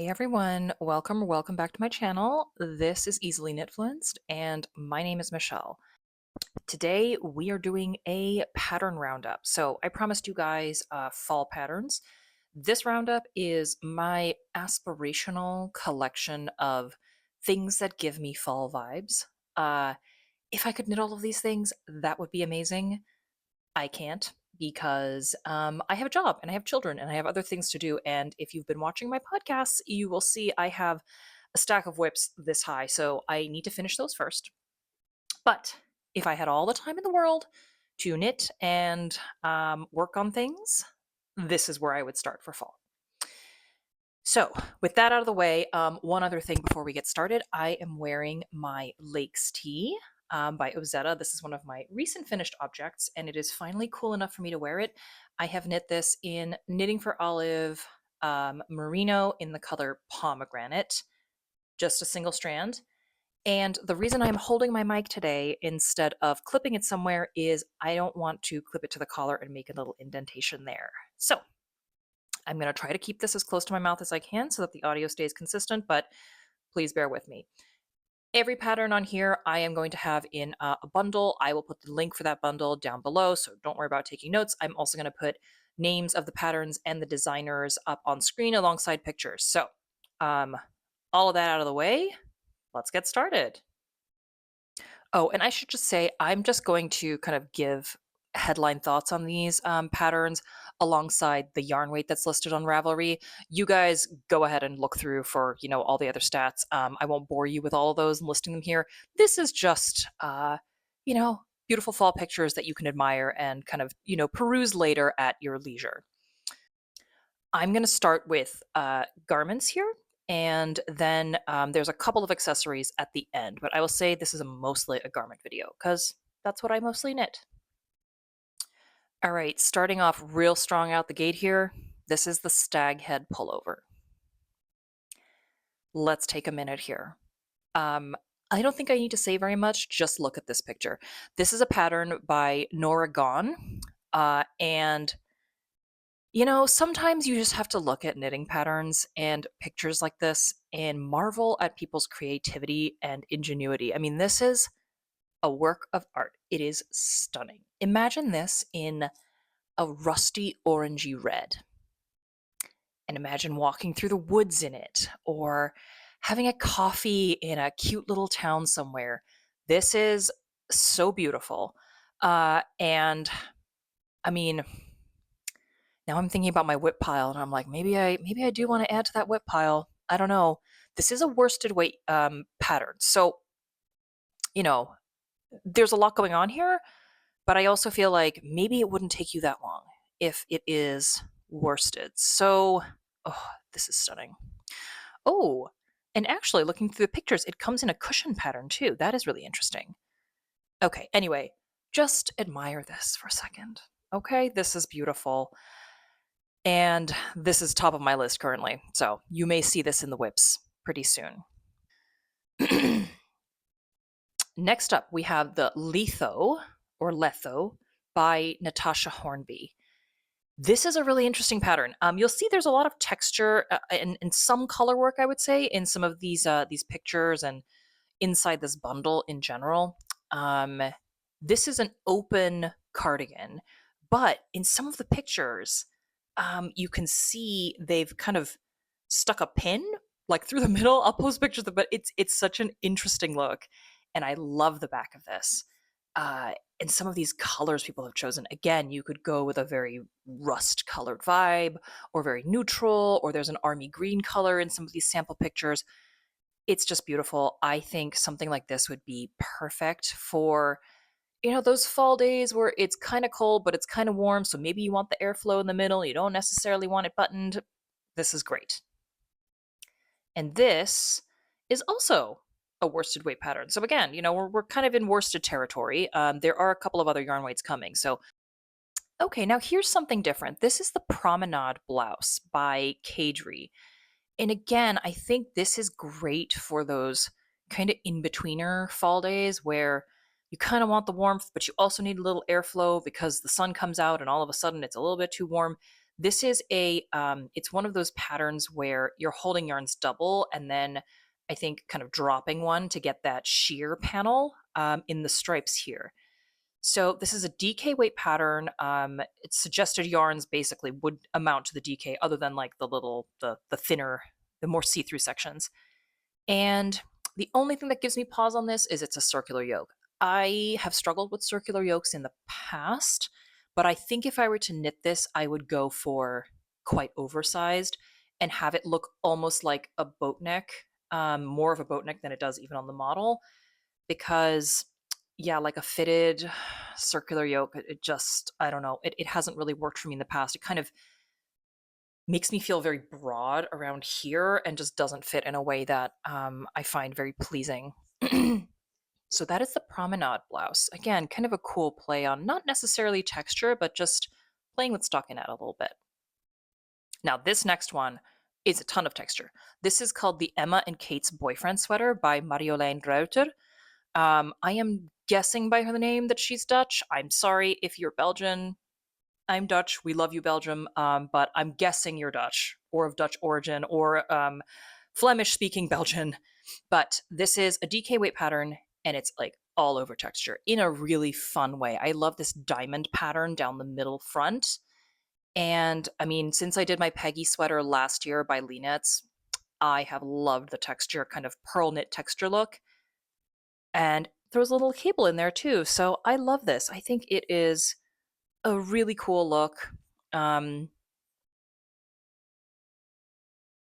Hey everyone, welcome or welcome back to my channel. This is Easily Knitfluenced and my name is Michelle. Today we are doing a pattern roundup. So I promised you guys fall patterns. This roundup is my aspirational collection of things that give me fall vibes. Uh, if I could knit all of these things, that would be amazing. I can't because I have a job and I have children and I have other things to do. And if you've been watching my podcasts, you will see I have a stack of whips this high. So I need to finish those first. But if I had all the time in the world to knit and work on things, this is where I would start for fall. So, with that out of the way, one other thing before we get started, I am wearing my Lakes tee by Ozetta. This is one of my recent finished objects, and it is finally cool enough for me to wear it. I have knit this in Knitting for Olive Merino in the color Pomegranate, just a single strand. And the reason I'm holding my mic today instead of clipping it somewhere is I don't want to clip it to the collar and make a little indentation there. So, I'm going to try to keep this as close to my mouth as I can so that the audio stays consistent, but please bear with me. Every pattern on here I am going to have in a bundle. I will put the link for that bundle down below, so don't worry about taking notes. I'm also going to put names of the patterns and the designers up on screen alongside pictures. So all of that out of the way, let's get started. Oh, and I should just say, I'm just going to kind of give headline thoughts on these patterns alongside the yarn weight that's listed on Ravelry. You guys go ahead and look through for, all the other stats. I won't bore you with all of those and listing them here. This is just, beautiful fall pictures that you can admire and kind of, peruse later at your leisure. I'm going to start with garments here, and then there's a couple of accessories at the end, but I will say this is mostly a garment video because that's what I mostly knit. All right, starting off real strong out the gate here, this is the Stag head pullover. Let's take a minute here. I don't think I need to say very much, just look at this picture. This is a pattern by Nora Gone, and sometimes you just have to look at knitting patterns and pictures like this and marvel at people's creativity and ingenuity. I mean, this is a work of art. It is stunning. Imagine this in a rusty orangey red. And imagine walking through the woods in it or having a coffee in a cute little town somewhere. This is so beautiful. And I mean, now I'm thinking about my whip pile, and I'm like, maybe I do want to add to that whip pile. I don't know. This is a worsted weight pattern, so there's a lot going on here. But I also feel like maybe it wouldn't take you that long if it is worsted. So, oh, this is stunning. Oh, and actually, looking through the pictures, it comes in a cushion pattern too. That is really interesting. Okay, anyway, just admire this for a second. Okay, this is beautiful. And this is top of my list currently, so you may see this in the whips pretty soon. Next up, we have the Letho, or Letho, by Natasha Hornby. This is a really interesting pattern. You'll see there's a lot of texture and some color work, I would say, in some of these pictures and inside this bundle in general. This is an open cardigan, but in some of the pictures, you can see they've kind of stuck a pin like through the middle. I'll post pictures, but it's such an interesting look, and I love the back of this. And some of these colors people have chosen, again, you could go with a very rust colored vibe or very neutral, or there's an army green color in some of these sample pictures. It's just beautiful. I think something like this would be perfect for those fall days where it's kind of cold, but it's kind of warm. So maybe you want the airflow in the middle. You don't necessarily want it buttoned. This is great. And this is also a worsted weight pattern. So again, we're kind of in worsted territory. There are a couple of other yarn weights coming. So, okay, now here's something different. This is the Promenade Blouse by Caidree. And again, I think this is great for those kind of in-betweener fall days where you kind of want the warmth, but you also need a little airflow because the sun comes out and all of a sudden it's a little bit too warm. This is it's one of those patterns where you're holding yarns double and then I think kind of dropping one to get that sheer panel in the stripes here. So this is a DK weight pattern. Its suggested yarns basically would amount to the DK other than like the thinner, the more see-through sections. And the only thing that gives me pause on this is it's a circular yoke. I have struggled with circular yokes in the past, but I think if I were to knit this, I would go for quite oversized and have it look almost like a boat neck, more of a boat neck than it does even on the model. Because, yeah, like a fitted circular yoke, it just, I don't know, it hasn't really worked for me in the past. It kind of makes me feel very broad around here and just doesn't fit in a way that I find very pleasing. So that is the Promenade blouse. Again, kind of a cool play on not necessarily texture, but just playing with stockinette a little bit. Now, this next one is a ton of texture. This is called the Emma and Kate's Boyfriend Sweater by Marjolein Ruiter. I am guessing by her name that she's Dutch. I'm sorry if you're Belgian. I'm Dutch. We love you, Belgium. But I'm guessing you're Dutch or of Dutch origin or Flemish speaking Belgian. But this is a DK weight pattern and it's like all over texture in a really fun way. I love this diamond pattern down the middle front. And I mean, since I did my Peggy sweater last year by Lee Knits, I have loved the texture, kind of pearl knit texture look. And throws a little cable in there too. So I love this. I think it is a really cool look.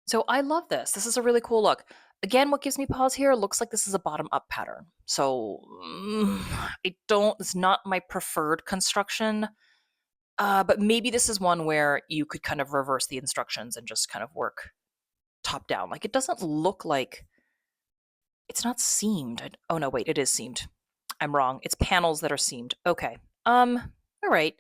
So I love this. This is a really cool look. Again, what gives me pause here looks like this is a bottom-up pattern. So it's not my preferred construction, but maybe this is one where you could kind of reverse the instructions and just kind of work top down. Like it doesn't look like, it's not seamed. Oh no, wait, it is seamed. I'm wrong. It's panels that are seamed. Okay. All right.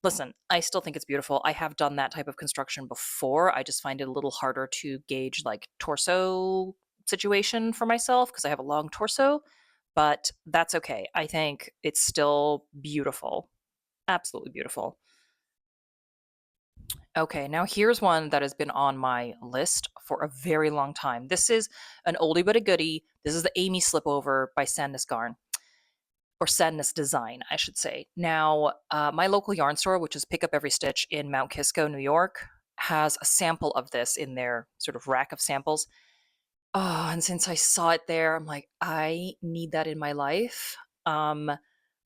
Listen, I still think it's beautiful. I have done that type of construction before. I just find it a little harder to gauge like torso situation for myself because I have a long torso, but that's okay. I think it's still beautiful. Absolutely beautiful. Okay, now here's one that has been on my list for a very long time. This is an oldie but a goodie. This is the Amy Slipover by Sadness Garn. Or Sadness Design, I should say. Now, my local yarn store, which is Pick Up Every Stitch in Mount Kisco, New York, has a sample of this in their sort of rack of samples. Oh, and since I saw it there, I'm like, I need that in my life. I'm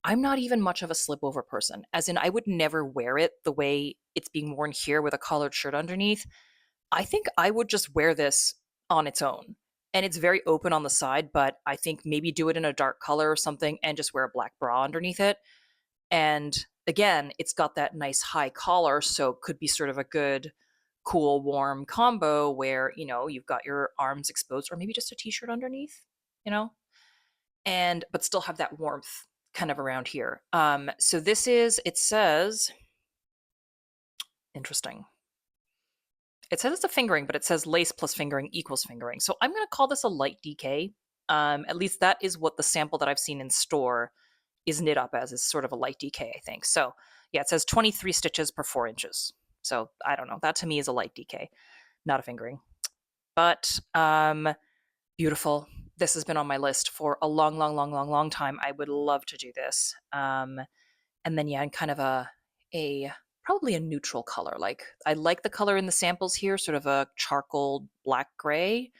not even much of a slipover person, as in I would never wear it the way it's being worn here with a collared shirt underneath. I think I would just wear this on its own. And it's very open on the side, but I think maybe do it in a dark color or something and just wear a black bra underneath it. And again, it's got that nice high collar, so it could be sort of a good, cool, warm combo where, you know, you've got your arms exposed or maybe just a t-shirt underneath, you know, and but still have that warmth kind of around here. So this is, it says, interesting. It says it's a fingering, but it says lace plus fingering equals fingering. So I'm going to call this a light DK. At least that is what the sample that I've seen in store is knit up as, is sort of a light DK, I think. So yeah, it says 23 stitches per 4 inches. So I don't know. That to me is a light DK, not a fingering. But beautiful. This has been on my list for a long time. I would love to do this. And then yeah, in kind of a probably a neutral color. Like I like the color in the samples here, sort of a charcoal black gray,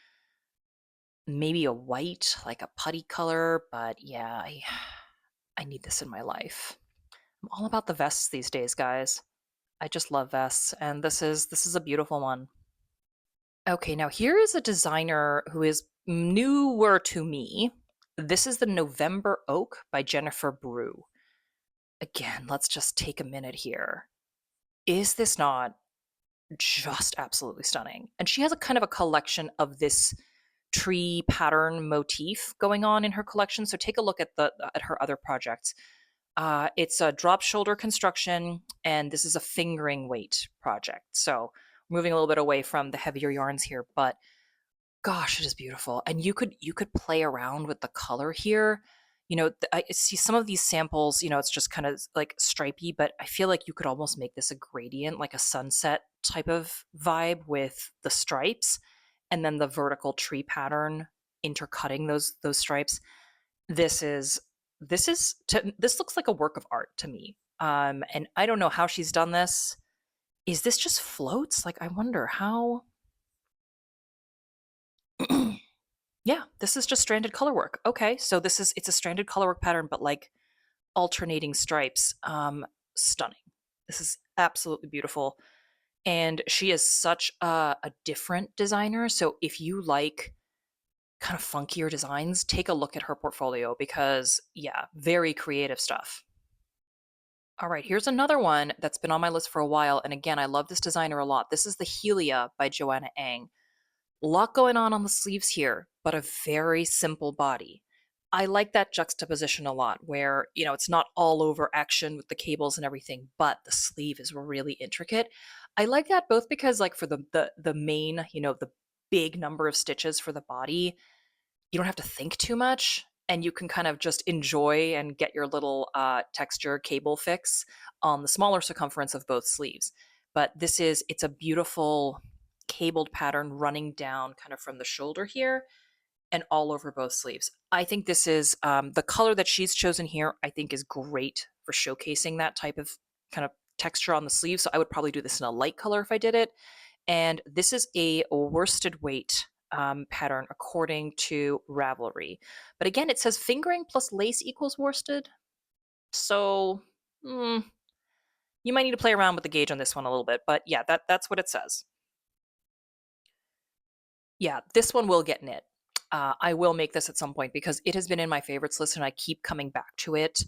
maybe a white, like a putty color. But yeah, I need this in my life. I'm all about the vests these days, guys. I just love vests, and this is a beautiful one. Okay, now here is a designer who is newer to me. This is the November Oak by Jennifer Brew. Again, let's just take a minute here. Is this not just absolutely stunning? And she has a kind of a collection of this tree pattern motif going on in her collection. So take a look at her other projects. It's a drop shoulder construction, and this is a fingering weight project. So moving a little bit away from the heavier yarns here, but gosh, it is beautiful. And you could play around with the color here. I see some of these samples, it's just kind of like stripy, but I feel like you could almost make this a gradient, like a sunset type of vibe with the stripes and then the vertical tree pattern intercutting those stripes. This is this looks like a work of art to me. And I don't know how she's done this. Is this just floats? Like I wonder how. Yeah, this is just stranded color work. Okay, so it's a stranded color work pattern, but like alternating stripes. Stunning. This is absolutely beautiful. And she is such a different designer. So if you like kind of funkier designs, take a look at her portfolio because, yeah, very creative stuff. All right, here's another one that's been on my list for a while. And again, I love this designer a lot. This is the Helia by Joanna Ang. A lot going on the sleeves here, but a very simple body. I like that juxtaposition a lot where, it's not all over action with the cables and everything, but the sleeve is really intricate. I like that both because like for the main, the big number of stitches for the body, you don't have to think too much and you can kind of just enjoy and get your little texture cable fix on the smaller circumference of both sleeves. But it's a beautiful cabled pattern running down kind of from the shoulder here and all over both sleeves. I think this is the color that she's chosen here, I think is great for showcasing that type of kind of texture on the sleeve. So I would probably do this in a light color if I did it. And this is a worsted weight pattern according to Ravelry. But again, it says fingering plus lace equals worsted. So you might need to play around with the gauge on this one a little bit. But yeah, that's what it says. Yeah, this one will get knit. I will make this at some point because it has been in my favorites list and I keep coming back to it.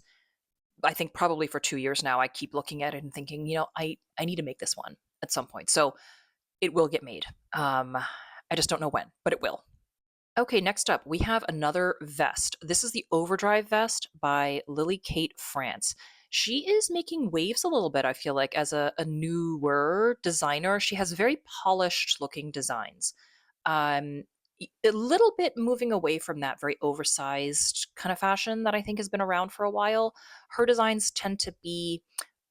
I think probably for 2 years now, I keep looking at it and thinking, I need to make this one at some point. So it will get made. I just don't know when, but it will. Okay, next up, we have another vest. This is the Overdrive vest by Lily Kate France. She is making waves a little bit, I feel like, as a newer designer. She has very polished looking designs. Um, a little bit moving away from that very oversized kind of fashion that I think has been around for a while. Her designs tend to be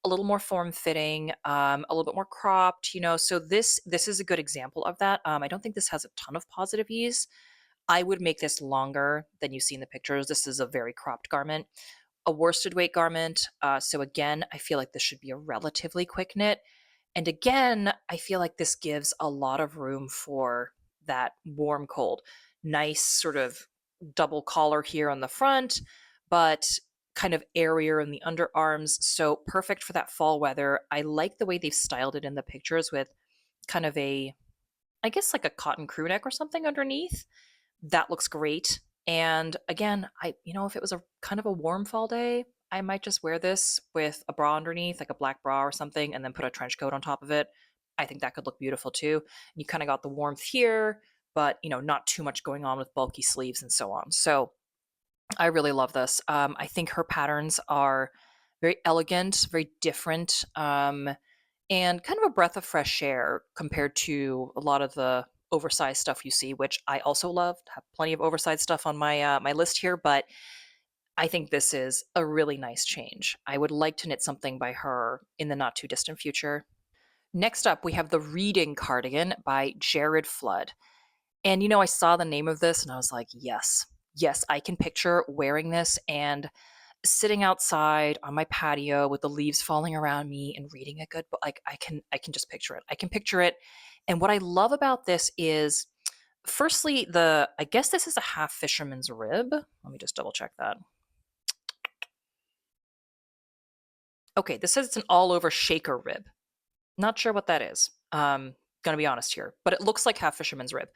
a little more form fitting, a little bit more cropped, So this is a good example of that. I don't think this has a ton of positive ease. I would make this longer than you see in the pictures. This is a very cropped garment, a worsted weight garment. So again, I feel like this should be a relatively quick knit. And again, I feel like this gives a lot of room for that warm cold. Nice sort of double collar here on the front, but kind of airier in the underarms. So perfect for that fall weather. I like the way they've styled it in the pictures with kind of I guess like a cotton crew neck or something underneath. That looks great. And again, if it was a kind of a warm fall day, I might just wear this with a bra underneath, like a black bra or something, and then put a trench coat on top of it. I think that could look beautiful too. You kind of got the warmth here, but not too much going on with bulky sleeves and so on. So I really love this. I think her patterns are very elegant, very different, and kind of a breath of fresh air compared to a lot of the oversized stuff you see, which I also love. Have plenty of oversized stuff on my list here, but I think this is a really nice change. I would like to knit something by her in the not too distant future. Next up, we have the Reading Cardigan by Jared Flood. And I saw the name of this and I was like, yes, yes, I can picture wearing this and sitting outside on my patio with the leaves falling around me and reading a good book. Like I can just picture it. I can picture it. And what I love about this is firstly, I guess this is a half fisherman's rib. Let me just double check that. Okay, this says it's an all over shaker rib. Not sure what that is. Gonna be honest here, but it looks like half fisherman's rib.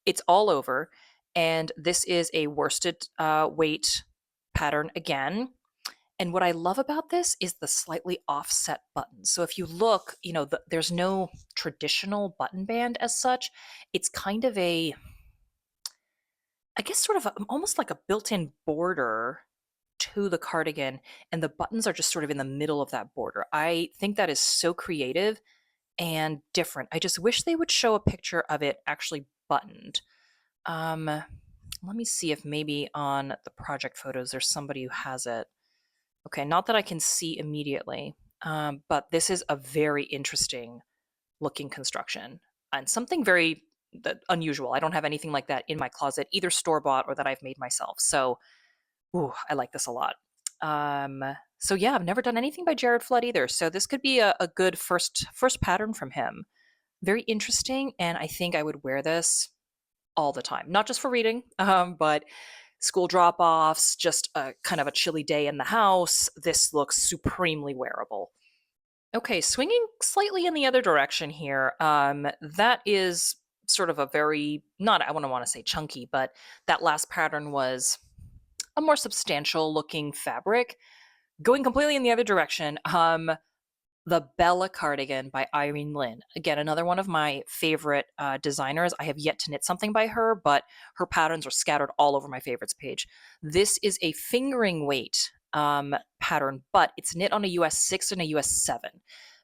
It's all over, and this is a worsted weight pattern again. And what I love about this is the slightly offset buttons. So if you look, there's no traditional button band as such. It's kind of I guess, sort of almost like a built-in border to the cardigan, and the buttons are just sort of in the middle of that border. I think that is so creative and different. I just wish they would show a picture of it actually buttoned. Um, Let me see if maybe on the project photos there's somebody who has it. Okay, not that I can see immediately, but this is a very interesting looking construction and something very unusual. I don't have anything like that in my closet, either store bought or that I've made myself. So, ooh, I like this a lot. Um, so yeah, I've never done anything by Jared Flood either. So this could be a good first pattern from him. Very interesting, and I think I would wear this all the time, not just for reading, but school drop-offs, just a kind of a chilly day in the house. This looks supremely wearable. Okay, swinging slightly in the other direction here. That is sort of a very, not, I wouldn't want to say chunky, but that last pattern was a more substantial looking fabric. Going completely in the other direction, the Bella cardigan by Irene Lynn. Again, another one of my favorite designers. I have yet to knit something by her, but her patterns are scattered all over my favorites page. This is a fingering weight pattern, but it's knit on a US 6 and a US 7,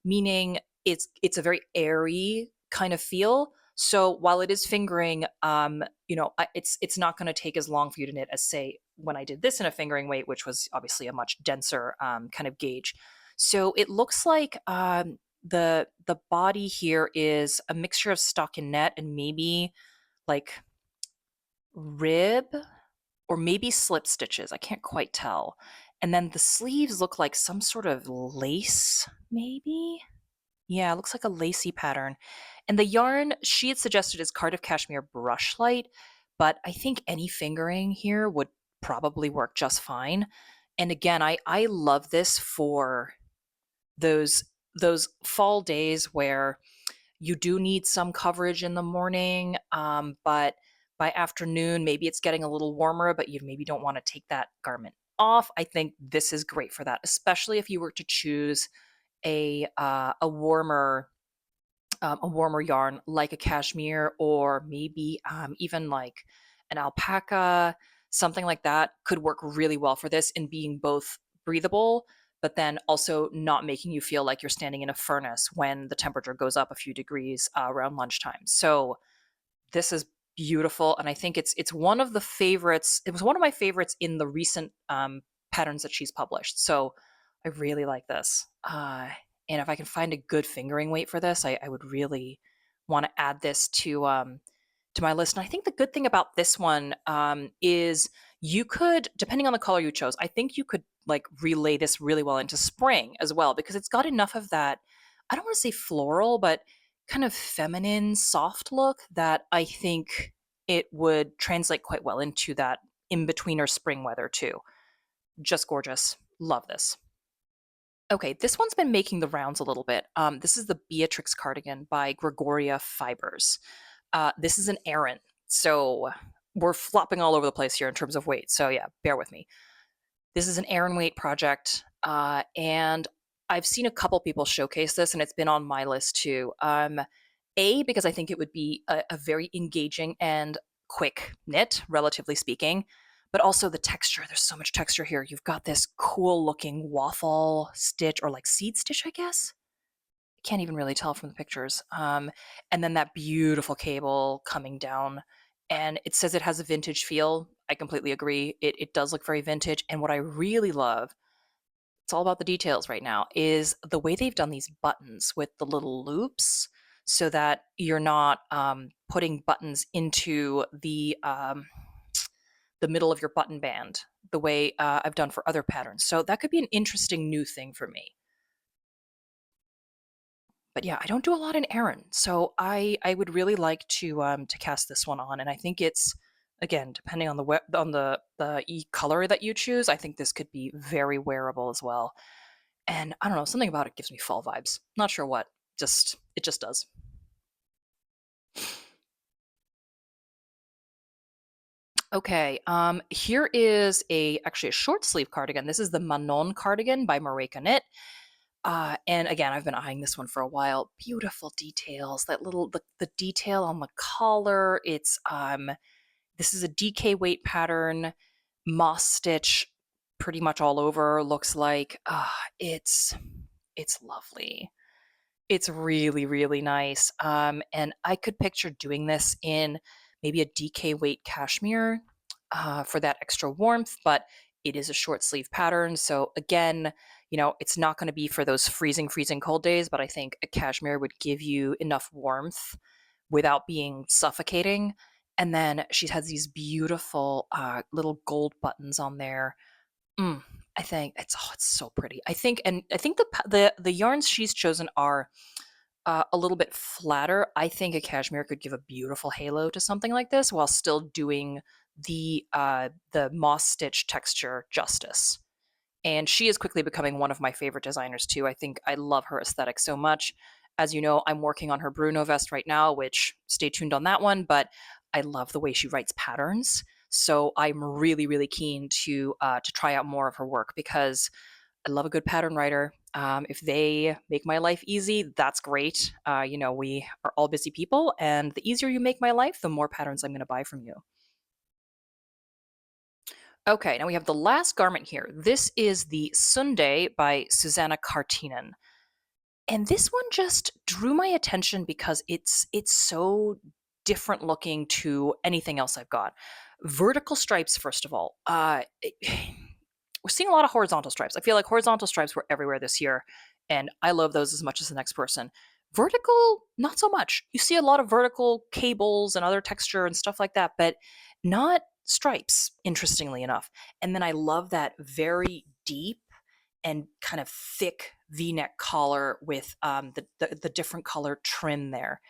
meaning it's a very airy kind of feel. So while it is fingering, it's not going to take as long for you to knit as, say, when I did this in a fingering weight, which was obviously a much denser kind of gauge. So it looks like the body here is a mixture of stockinette and maybe like rib or maybe slip stitches. I can't quite tell. And then the sleeves look like some sort of lace, maybe? Yeah, it looks like a lacy pattern. And the yarn she had suggested is Cardiff Cashmere Brushlight, but I think any fingering here would probably work just fine. And again, I love this for those fall days where you do need some coverage in the morning, but by afternoon maybe it's getting a little warmer, but you maybe don't want to take that garment off. I think this is great for that, especially if you were to choose a warmer a warmer yarn like a cashmere, or maybe even like an alpaca. Something like that could work really well for this in being both breathable, but then also not making you feel like you're standing in a furnace when the temperature goes up a few degrees around lunchtime. So this is beautiful, and I think it's one of the favorites. It was one of my favorites in the recent patterns that she's published. So I really like this. And if I can find a good fingering weight for this, I would really want to add this to my list. And I think the good thing about this one is you could, depending on the color you chose, I think you could like relay this really well into spring as well, because it's got enough of that, I don't want to say floral, but kind of feminine, soft look that I think it would translate quite well into that in-betweener spring weather too. Just gorgeous. Love this. Okay, this one's been making the rounds a little bit. This is the Beatrix cardigan by Gregoria Fibers. This is an Aran, so we're flopping all over the place here in terms of weight. So yeah, bear with me. This is an Aran weight project, and I've seen a couple people showcase this, and it's been on my list too. Because I think it would be a very engaging and quick knit, relatively speaking, but also the texture. There's so much texture here. You've got this cool looking waffle stitch, or like seed stitch, I guess. I can't even really tell from the pictures. And then that beautiful cable coming down. And it says it has a vintage feel. I completely agree. It does look very vintage. And what I really love, it's all about the details right now, is the way they've done these buttons with the little loops, so that you're not putting buttons into the middle of your button band the way I've done for other patterns. So that could be an interesting new thing for me. But yeah, I don't do a lot in Aran, so I would really like to cast this one on, and I think it's, again, depending on the color that you choose, I think this could be very wearable as well. And I don't know, something about it gives me fall vibes. Not sure what, it just does. Okay, here is actually a short sleeve cardigan. This is the Manon cardigan by Mareka Knit. And again, I've been eyeing this one for a while. Beautiful details, that little, the detail on the collar. This is a DK weight pattern, moss stitch pretty much all over, looks like. It's lovely. It's really, really nice. And I could picture doing this in maybe a DK weight cashmere. for that extra warmth, but it is a short sleeve pattern. So again, it's not going to be for those freezing cold days, but I think a cashmere would give you enough warmth without being suffocating. And then she has these beautiful little gold buttons on there. Mm, I think it's so pretty. I think the yarns she's chosen are a little bit flatter. I think a cashmere could give a beautiful halo to something like this while still doing the moss stitch texture justice. And she is quickly becoming one of my favorite designers too. I think I love her aesthetic so much. As you know, I'm working on her Bruno vest right now, which stay tuned on that one. But I love the way she writes patterns. So I'm really, really keen to try out more of her work because I love a good pattern writer. If they make my life easy, that's great. We are all busy people, and the easier you make my life, the more patterns I'm going to buy from you. Okay, now we have the last garment here. This is the Sunday by Susanna Carin. And this one just drew my attention because it's so different looking to anything else I've got. Vertical stripes, first of all. We're seeing a lot of horizontal stripes. I feel like horizontal stripes were everywhere this year, and I love those as much as the next person. Vertical, not so much. You see a lot of vertical cables and other texture and stuff like that, but not stripes, interestingly enough. And then I love that very deep and kind of thick V-neck collar with the different color trim there.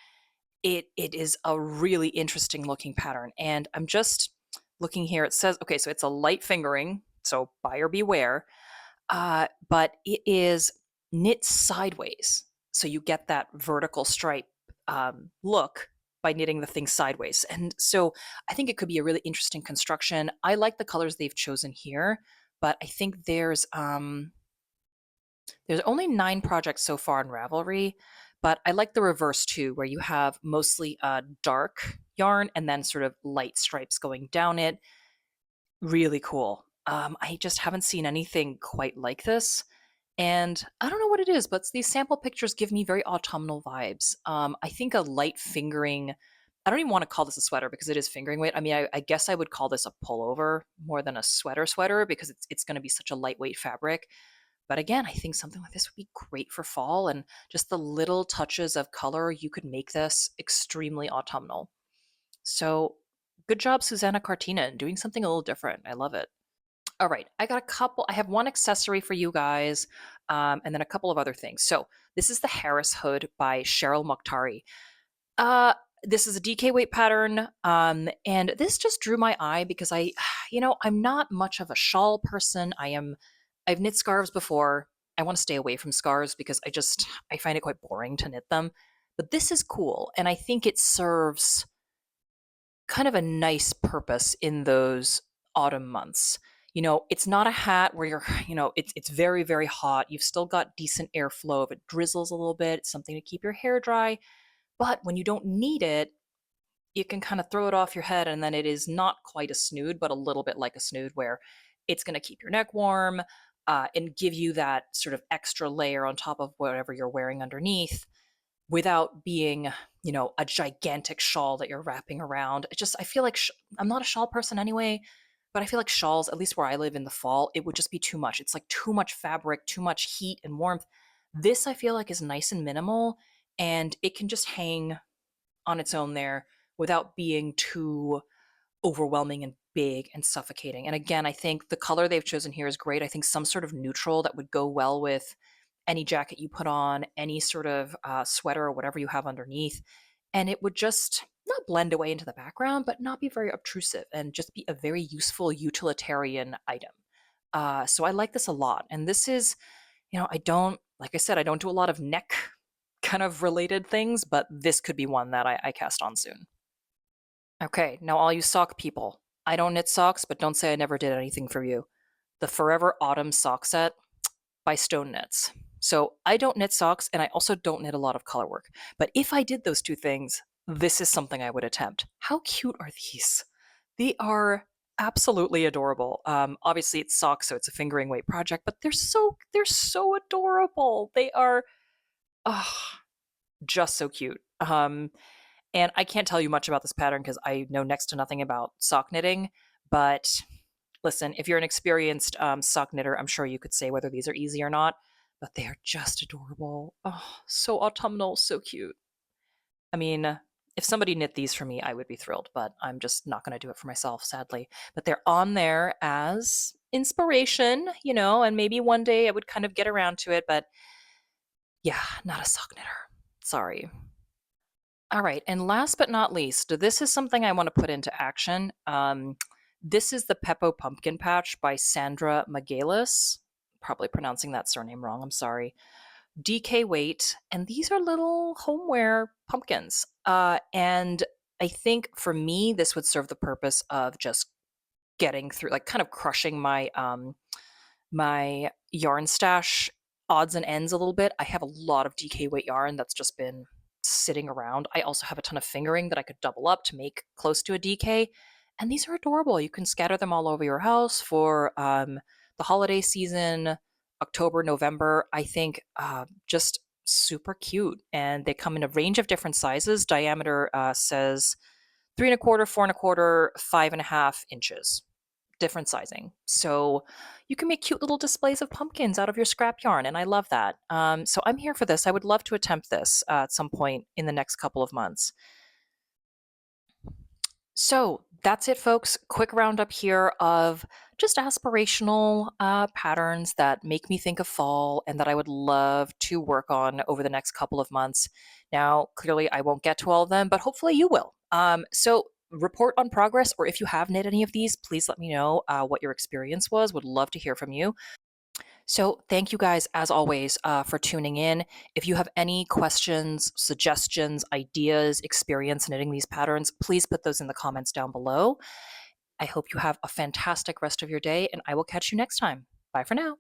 It is a really interesting looking pattern, and I'm just looking here. It says okay, so it's a light fingering, so buyer beware. But it is knit sideways, so you get that vertical stripe look by knitting the thing sideways. And so I think it could be a really interesting construction. I like the colors they've chosen here, but I think there's only 9 projects so far in Ravelry, but I like the reverse too, where you have mostly dark yarn and then sort of light stripes going down it. Really cool. I just haven't seen anything quite like this. And I don't know what it is, but these sample pictures give me very autumnal vibes. I think a light fingering, I don't even want to call this a sweater because it is fingering weight. I mean, I guess I would call this a pullover more than a sweater because it's going to be such a lightweight fabric. But again, I think something like this would be great for fall, and just the little touches of color, you could make this extremely autumnal. So good job, Susanna Cartina, doing something a little different. I love it. All right, I have one accessory for you guys, and then a couple of other things. So this is the Harris hood by Cheryl Mokhtari. Uh, this is a DK weight pattern, and this just drew my eye because I'm not much of a shawl person. I've knit scarves before. I want to stay away from scarves because I find it quite boring to knit them. But this is cool, and I think it serves kind of a nice purpose in those autumn months. It's not a hat where it's very, very hot. You've still got decent airflow. If it drizzles a little bit, it's something to keep your hair dry. But when you don't need it, you can kind of throw it off your head, and then it is not quite a snood, but a little bit like a snood, where it's going to keep your neck warm and give you that sort of extra layer on top of whatever you're wearing underneath without being, a gigantic shawl that you're wrapping around. I feel like I'm not a shawl person anyway, but I feel like shawls, at least where I live in the fall, it would just be too much. It's like too much fabric, too much heat and warmth. This I feel like is nice and minimal, and it can just hang on its own there without being too overwhelming and big and suffocating. And again, I think the color they've chosen here is great. I think some sort of neutral that would go well with any jacket you put on, any sort of sweater or whatever you have underneath. And it would just not blend away into the background, but not be very obtrusive and just be a very useful utilitarian item. So I like this a lot. And this is, like I said, I don't do a lot of neck kind of related things, but this could be one that I cast on soon. Okay, now all you sock people, I don't knit socks, but don't say I never did anything for you. The Forever Autumn sock set by Stone Knits. So I don't knit socks, and I also don't knit a lot of color work. But if I did those two things, this is something I would attempt. How cute are these? They are absolutely adorable. Obviously it's socks, so it's a fingering weight project, but they're so adorable. They are oh, just so cute. And I can't tell you much about this pattern because I know next to nothing about sock knitting, But listen, if you're an experienced sock knitter, I'm sure you could say whether these are easy or not, but they are just adorable. Oh, so autumnal, so cute. I mean, if somebody knit these for me, I would be thrilled, but I'm just not going to do it for myself, sadly. But they're on there as inspiration, and maybe one day I would kind of get around to it, but yeah, not a sock knitter. Sorry. All right, and last but not least, this is something I want to put into action. This is the Pepo Pumpkin Patch by Sandra Magalis. Probably pronouncing that surname wrong, I'm sorry. DK weight, and these are little homeware pumpkins. And I think for me, this would serve the purpose of just getting through, like kind of crushing my yarn stash odds and ends a little bit. I have a lot of DK weight yarn that's just been sitting around. I also have a ton of fingering that I could double up to make close to a DK. And these are adorable. You can scatter them all over your house for the holiday season, October, November. I think just super cute. And they come in a range of different sizes. Diameter says 3 1/4, 4 1/4, 5 1/2 inches, different sizing. So you can make cute little displays of pumpkins out of your scrap yarn, and I love that. So I'm here for this. I would love to attempt this at some point in the next couple of months. So that's it, folks. Quick roundup here of just aspirational patterns that make me think of fall and that I would love to work on over the next couple of months. Now, clearly, I won't get to all of them, but hopefully you will. So report on progress, or if you have knit any of these, please let me know what your experience was. Would love to hear from you. So, thank you guys, as always, for tuning in. If you have any questions, suggestions, ideas, experience knitting these patterns, please put those in the comments down below. I hope you have a fantastic rest of your day, and I will catch you next time. Bye for now.